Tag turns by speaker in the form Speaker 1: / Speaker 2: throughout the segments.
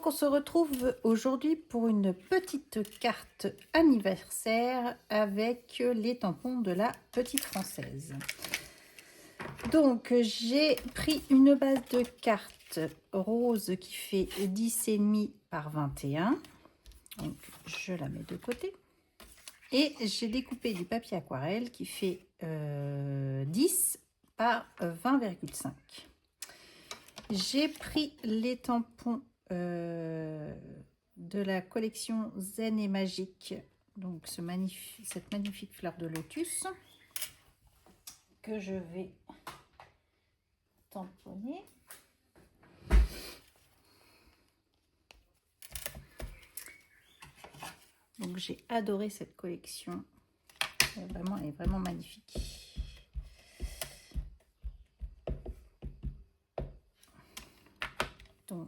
Speaker 1: on se retrouve aujourd'hui pour une petite carte anniversaire avec les tampons de la Petite Française. Donc j'ai pris une base de cartes rose qui fait 10,5 par 21. Donc je la mets de côté. Et j'ai découpé du papier aquarelle qui fait 10 par 20,5. J'ai pris les tampons de la collection Zen et Magique, donc cette magnifique fleur de lotus que je vais tamponner. Donc j'ai adoré cette collection, elle est vraiment magnifique. Donc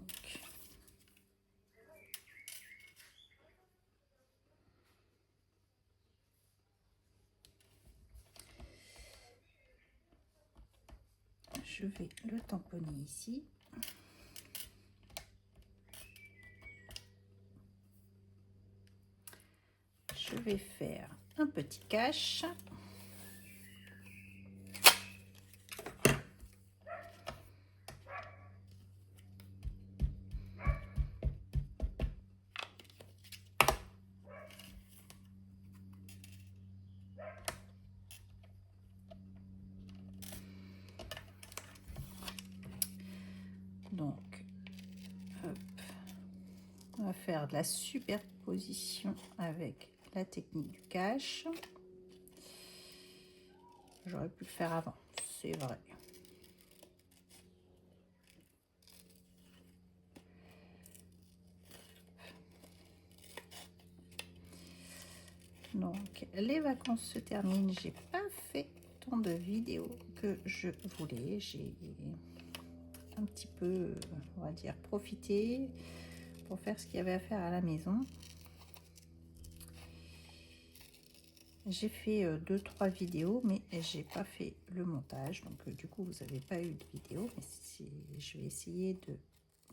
Speaker 1: je vais le tamponner ici. Je vais faire un petit cache. Donc, hop, on va faire de la superposition avec la technique du cache. J'aurais pu le faire avant, c'est vrai. Donc, les vacances se terminent. J'ai pas fait tant de vidéos que je voulais. J'ai un petit peu, on va dire, profité pour faire ce qu'il y avait à faire à la maison. J'ai fait 2-3 vidéos, mais j'ai pas fait le montage. Donc, du coup, vous n'avez pas eu de vidéo. Mais je vais essayer de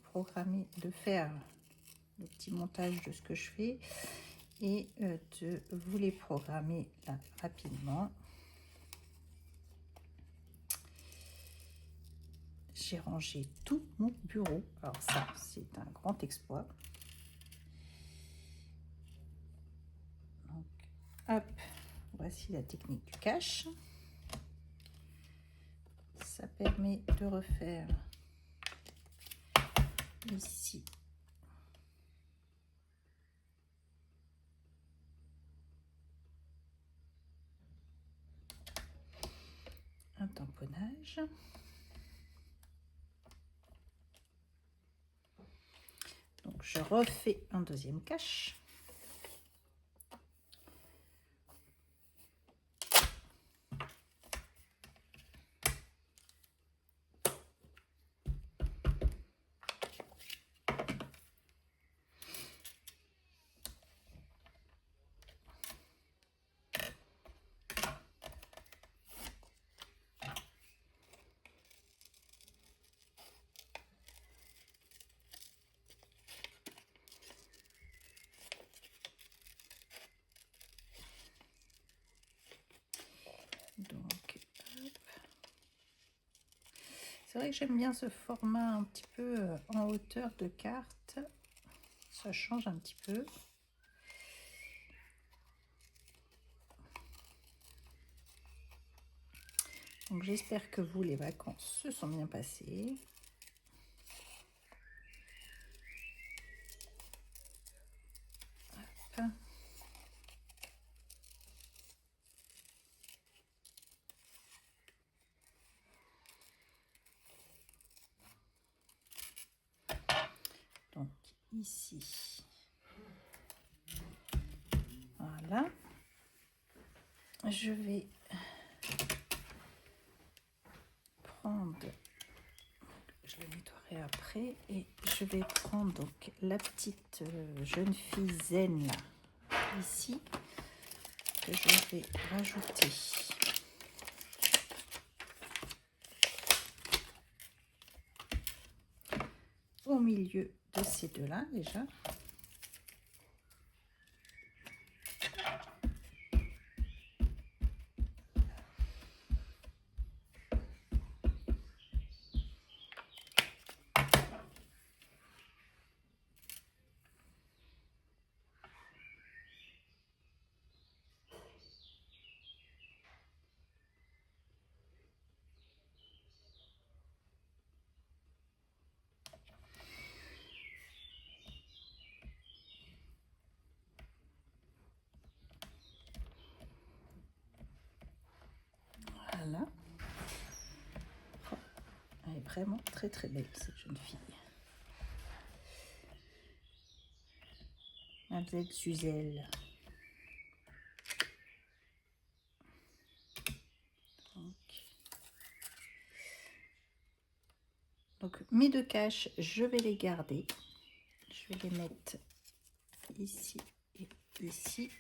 Speaker 1: programmer, de faire le petit montage de ce que je fais et de vous les programmer là rapidement. J'ai rangé tout mon bureau. Alors ça, c'est un grand exploit. Donc, hop, voici la technique du cache. Ça permet de refaire ici un tamponnage. Donc je refais un deuxième cache. Donc, c'est vrai que j'aime bien ce format un petit peu en hauteur de carte. Ça change un petit peu. Donc j'espère que vous, les vacances se sont bien passées. Hop. Donc ici, voilà. Je vais prendre, je le nettoierai après, et je vais prendre donc la petite jeune fille zen là, ici, que je vais rajouter au milieu de ces deux-là déjà. Voilà. Oh, elle est vraiment très très belle cette jeune fille. Mademoiselle Suzel. Donc mes deux caches, je vais les garder. Je vais les mettre ici et ici.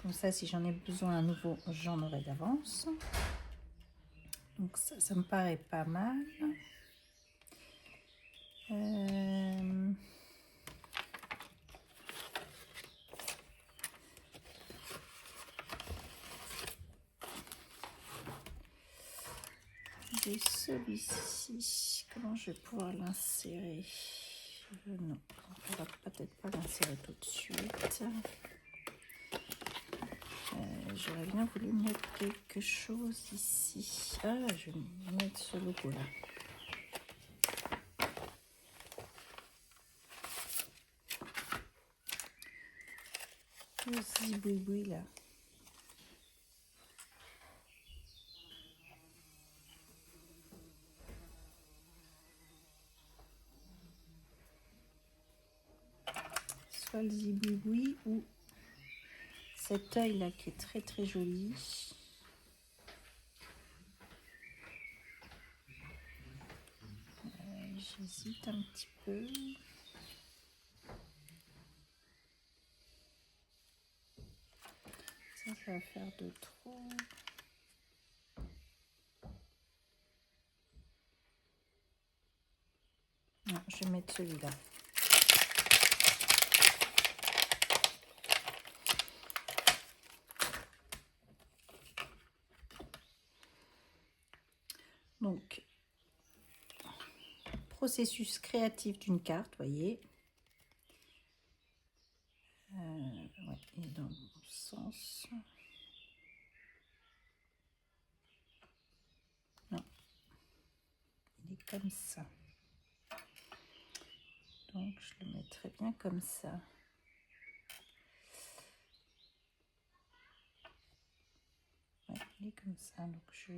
Speaker 1: Comme ça, si j'en ai besoin à nouveau, j'en aurai d'avance. Donc ça me paraît pas mal. J'ai celui-ci. Comment je vais pouvoir l'insérer? Non, on ne va peut-être pas l'insérer tout de suite. J'aurais bien voulu mettre quelque chose ici. Ah, je vais mettre ce logo là. Le ziboui là. Soit le ziboui ou cet œil là qui est très très joli. J'hésite un petit peu. Ça va faire de trop. Non, je vais mettre celui-là. Donc, processus créatif d'une carte, voyez. Ouais, et dans le bon sens. Non, il est comme ça. Donc, je le mettrai bien comme ça. Ouais, il est comme ça. Donc, je...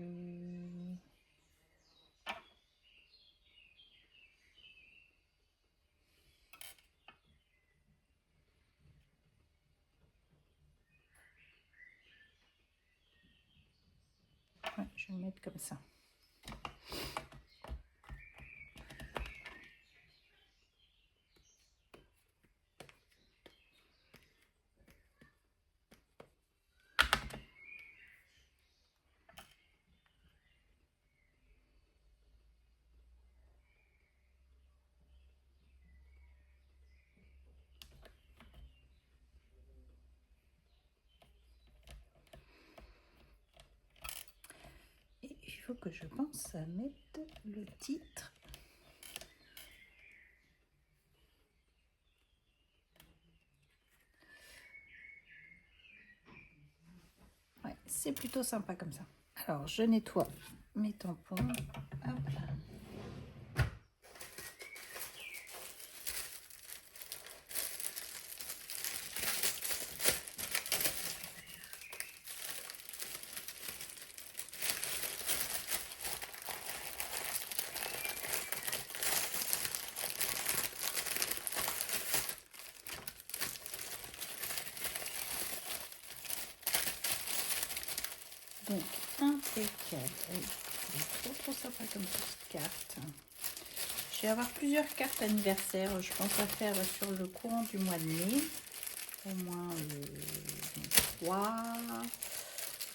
Speaker 1: Ouais, je vais le mettre comme ça. Et il faut que je pense à mettre le titre. Ouais, c'est plutôt sympa comme ça. Alors, je nettoie mes tampons. Hop. Donc, impeccable. C'est trop sympa comme petite carte. Je vais avoir plusieurs cartes anniversaires. Je pense à faire sur le courant du mois de mai. Au moins 3.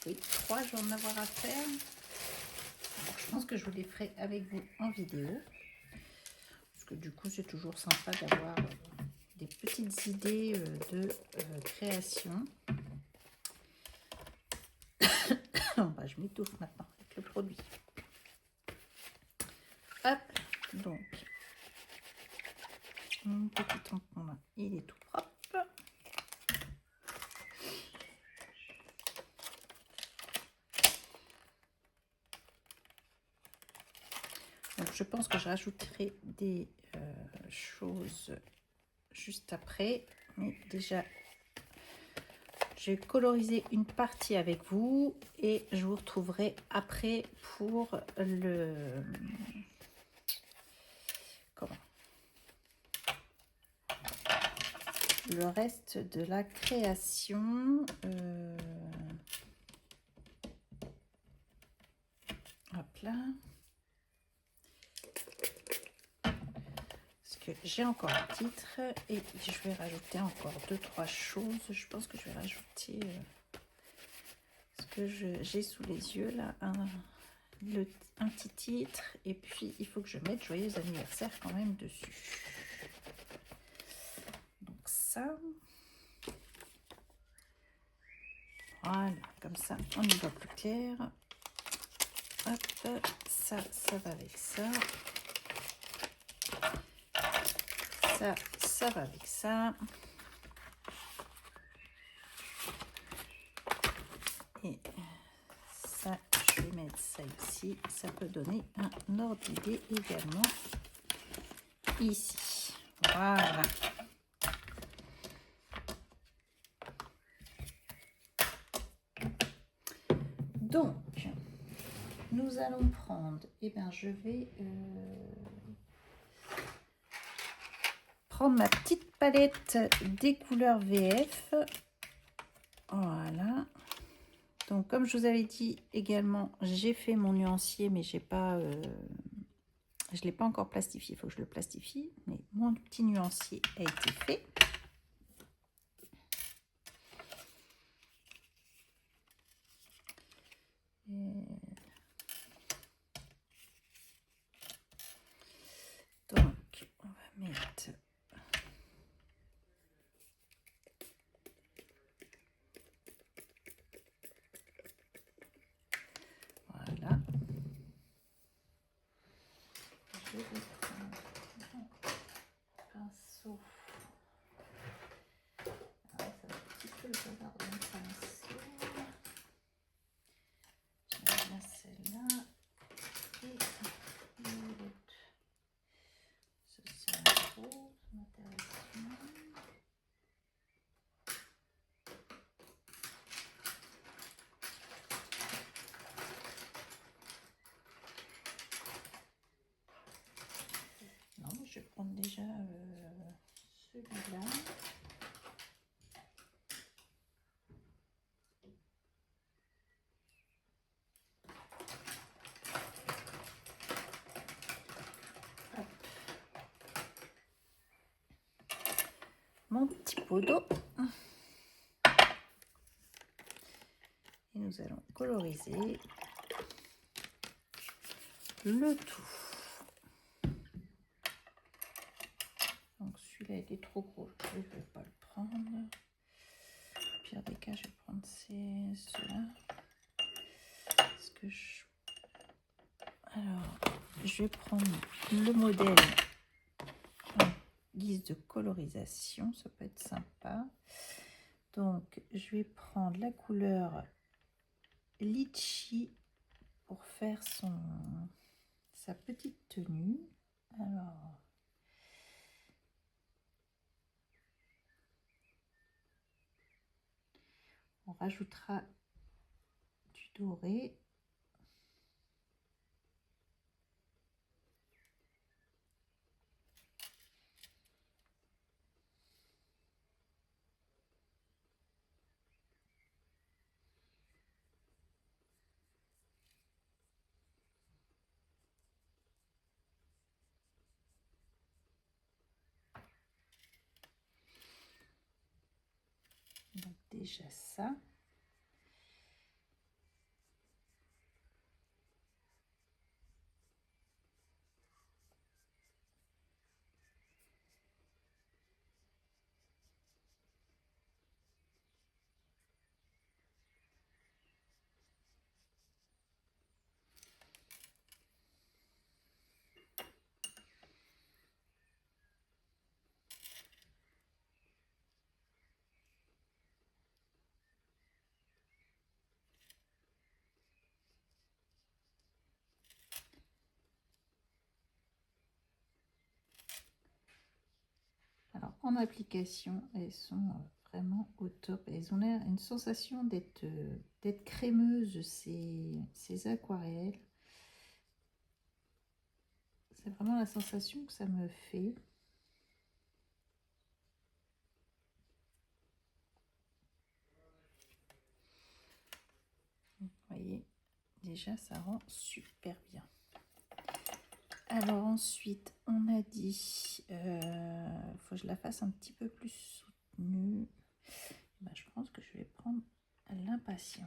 Speaker 1: Oui, 3, je vais en avoir à faire. Alors, je pense que je vous les ferai avec vous en vidéo. Parce que du coup, c'est toujours sympa d'avoir des petites idées de création. Bah, je m'étouffe maintenant avec le produit. Hop, donc, mon petit tampon là, il est tout propre. Donc, je pense que je rajouterai des choses juste après. Mais déjà, j'ai colorisé une partie avec vous et je vous retrouverai après pour le reste de la création. Hop là. Parce que j'ai encore un titre et je vais rajouter encore 2-3 choses. Je pense que je vais rajouter ce que j'ai sous les yeux là, un petit titre, et puis il faut que je mette joyeux anniversaire quand même dessus. Donc ça, voilà, comme ça on y voit plus clair. Hop, ça va avec ça. Ça va avec ça. Et ça, je vais mettre ça ici. Ça peut donner un ordre d'idée également ici. Voilà. Donc, nous allons prendre, je vais prendre ma petite palette des couleurs VF. Voilà. Donc, comme je vous avais dit également, j'ai fait mon nuancier, mais j'ai pas, je ne l'ai pas encore plastifié. Il faut que je le plastifie, mais mon petit nuancier a été fait. Donc, on va mettre voilà. Je vais prendre un pinceau. Alors, ça va un petit peu le bazar de mon pinceau. Je vais mettre celle-là et l'autre. C'est un rose, ça m'intéresse moins. Non, mais je vais prendre déjà celui-là. Mon petit pot d'eau. Et nous allons coloriser le tout. Donc celui-là il est trop gros, je ne vais pas le prendre. Au pire des cas, je vais prendre ceux-là. Alors, je vais prendre le modèle en guise de colorisation, ça peut être sympa. Donc, je vais prendre la couleur litchi pour faire sa petite tenue. Alors, on rajoutera du doré. Donc déjà ça. en application, elles sont vraiment au top. Elles ont l'air une sensation d'être crémeuses, ces aquarelles. C'est vraiment la sensation que ça me fait. Vous voyez, déjà ça rend super bien. Alors ensuite, on a dit, faut que je la fasse un petit peu plus soutenue. Ben, je pense que je vais prendre l'impatiente.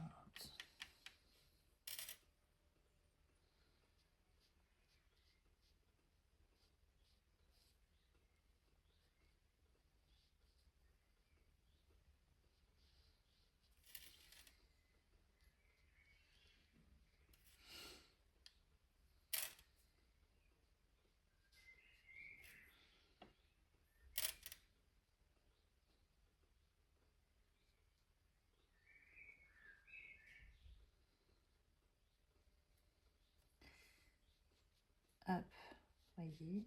Speaker 1: Hop, voyez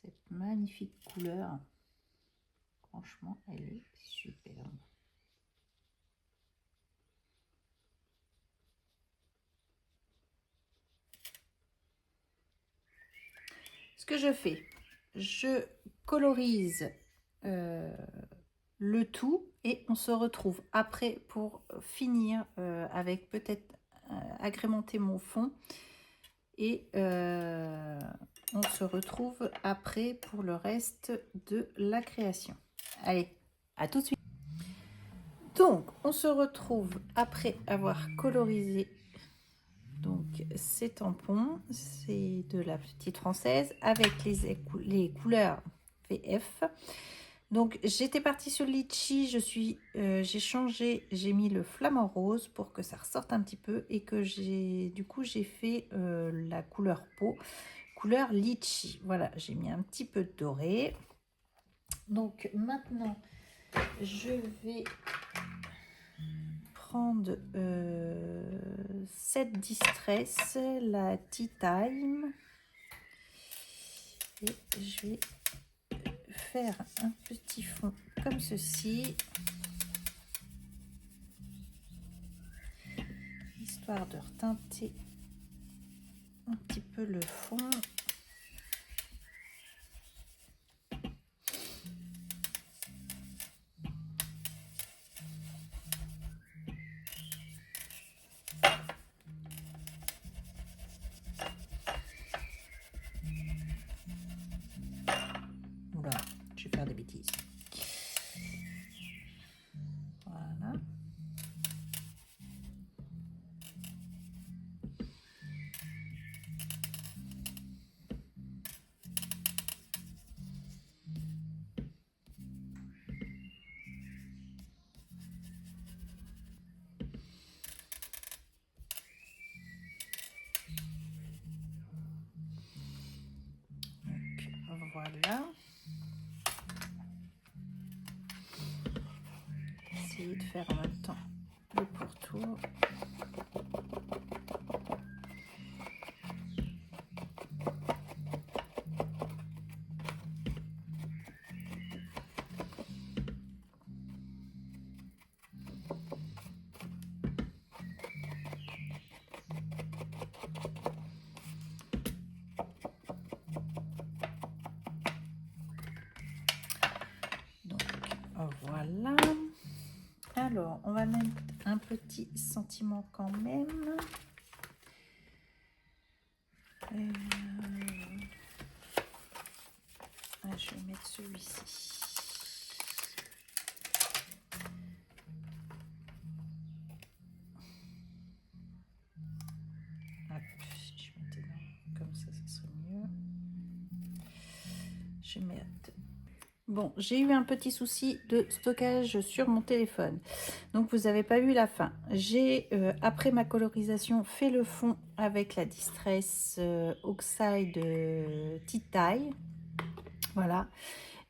Speaker 1: cette magnifique couleur. Franchement, elle est superbe. Ce que je fais, je colorise le tout et on se retrouve après pour finir avec peut-être agrémenter mon fond et on se retrouve après pour le reste de la création. Allez, à tout de suite. Donc, on se retrouve après avoir colorisé donc ces tampons, c'est de la petite française avec les couleurs VF. Donc j'étais partie sur le litchi, j'ai changé, j'ai mis le flamant rose pour que ça ressorte un petit peu et que j'ai fait la couleur peau, couleur litchi. Voilà, j'ai mis un petit peu de doré. Donc maintenant je vais prendre cette distress, la Tea Time, et je vais faire un petit fond comme ceci, histoire de reteinter un petit peu le fond. Oula, je vais faire des bêtises. Voilà. Donc, voilà. Essayez de faire en même temps le pourtour. Donc, voilà. Alors, on va mettre un petit sentiment quand même. Je vais mettre celui-ci. Hop, si je mettais comme ça serait mieux. Je vais mettre. Bon, j'ai eu un petit souci de stockage sur mon téléphone, donc vous n'avez pas vu la fin. J'ai, après ma colorisation, fait le fond avec la Distress Oxide Tea Tie. Voilà.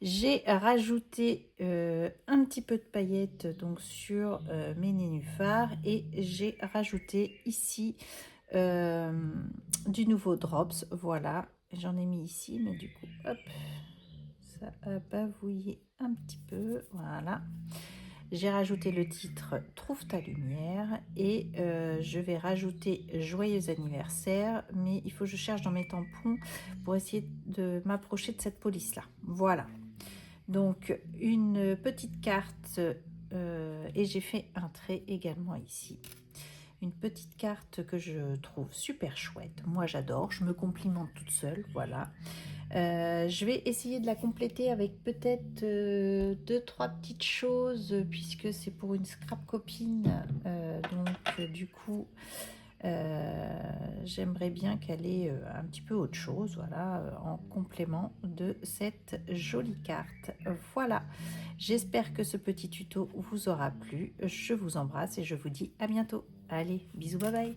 Speaker 1: J'ai rajouté un petit peu de paillettes donc sur mes nénuphars et j'ai rajouté ici du nouveau Drops. Voilà, j'en ai mis ici, mais du coup, hop, ça a bavouillé un petit peu. Voilà. J'ai rajouté le titre Trouve ta lumière et je vais rajouter Joyeux anniversaire, mais il faut que je cherche dans mes tampons pour essayer de m'approcher de cette police-là. Voilà. Donc, une petite carte et j'ai fait un trait également ici. Une petite carte que je trouve super chouette. Moi, j'adore. Je me complimente toute seule. Voilà. Je vais essayer de la compléter avec peut-être 2-3 petites choses puisque c'est pour une scrap copine. Donc, du coup, j'aimerais bien qu'elle ait un petit peu autre chose, voilà, en complément de cette jolie carte. Voilà, j'espère que ce petit tuto vous aura plu. Je vous embrasse et je vous dis à bientôt. Allez, bisous, bye bye.